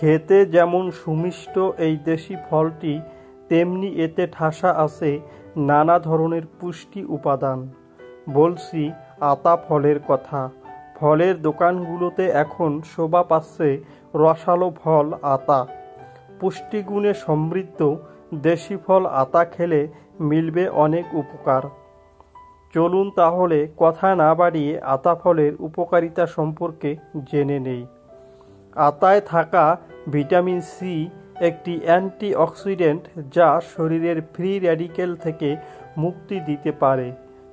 খেতে যেমন সুমিষ্ট এই দেশি ফলটি, তেমনি এতে ঠাসা আছে নানা ধরনের পুষ্টি উপাদান। বলছি আতা ফলের কথা। ফলের দোকানগুলোতে এখন শোভা পাচ্ছে রসালো ফল আতা। পুষ্টিগুণে সমৃদ্ধ দেশি ফল আতা খেলে মিলবে অনেক উপকার। চলুন তাহলে কথা না বাড়িয়ে আতা ফলের উপকারিতা সম্পর্কে জেনে নেই। আতায় থাকা ভিটামিন সি একটি অ্যান্টিঅক্সিডেন্ট যা শরীরের ফ্রি র্যাডিক্যাল থেকে মুক্তি দিতে পারে।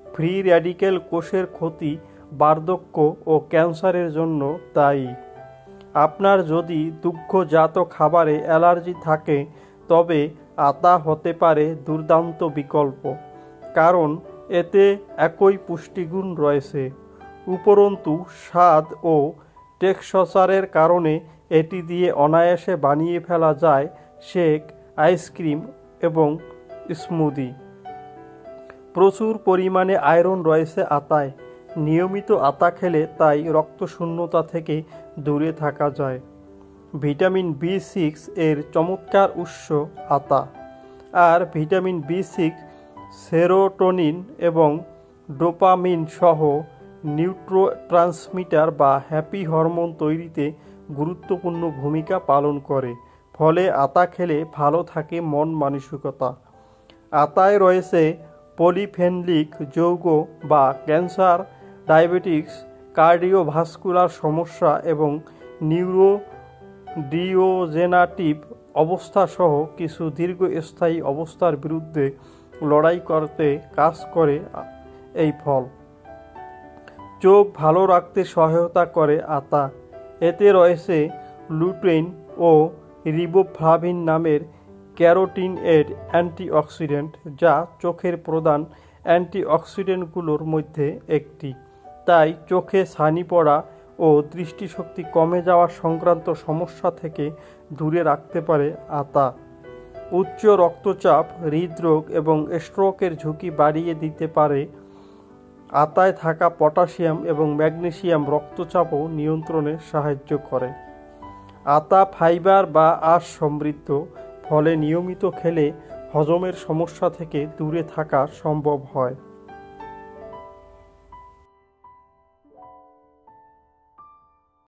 ফ্রি র্যাডিক্যাল কোষের ক্ষতি, বার্ধক্য ও ক্যান্সারের জন্য দায়ী। আপনার যদি দুগ্ধজাত খাবারে অ্যালার্জি থাকে তবে আতা হতে পারে দুর্দান্ত বিকল্প, কারণ এতে একই পুষ্টিগুণ রয়েছে। উপরন্তু স্বাদ ও টেক্সচারের কারণে এটি দিয়ে অনায়াসে বানিয়ে ফেলা যায় শেক, আইসক্রিম এবং স্মুদি। প্রচুর পরিমাণে আয়রন রয়েছে আতায়। নিয়মিত আতা খেলে তাই রক্তশূন্যতা থেকে দূরে থাকা যায়। ভিটামিন বি6 এর চমৎকার উৎস আতা। আর ভিটামিন বি6 সেরোটোনিন এবং ডোপামিন সহ নিউরোট্রান্সমিটার বা হ্যাপি হরমোন তৈরিতে গুরুত্বপূর্ণ ভূমিকা পালন করে। ফলে আতা খেলে ভালো থাকে মন মানসিকতা। আতায় রয়েছে পলিফেনলিক যৌগ বা ক্যান্সার, ডায়াবেটিস, কার্ডিওভাস্কুলার সমস্যা এবং নিউরোডিজেনারেটিভ অবস্থাসহ কিছু দীর্ঘস্থায়ী অবস্থার বিরুদ্ধে লড়াই করতে কাজ করে এই ফল। চোখ ভালো রাখতে সহায়তা করে আতা। এতে রয়েছে লুটেইন ও রিবোফ্লাভিন নামের ক্যারোটিনয়েড অ্যান্টিঅক্সিডেন্ট, যা চোখের প্রধান অ্যান্টিঅক্সিডেন্টগুলোর মধ্যে একটি। তাই চোখে ছানি পড়া ও দৃষ্টিশক্তি কমে যাওয়া সংক্রান্ত সমস্যা থেকে দূরে রাখতে পারে আতা। উচ্চ রক্তচাপ, হৃদরোগ এবং স্ট্রোকের ঝুঁকি বাড়িয়ে দিতে পারে। আতায় থাকা পটাশিয়াম এবং ম্যাগনেসিয়াম রক্তচাপও নিয়ন্ত্রণে সাহায্য করে। আতা ফাইবার বা আঁশ সমৃদ্ধ, ফলে নিয়মিত খেলে হজমের সমস্যা থেকে দূরে থাকা সম্ভব হয়।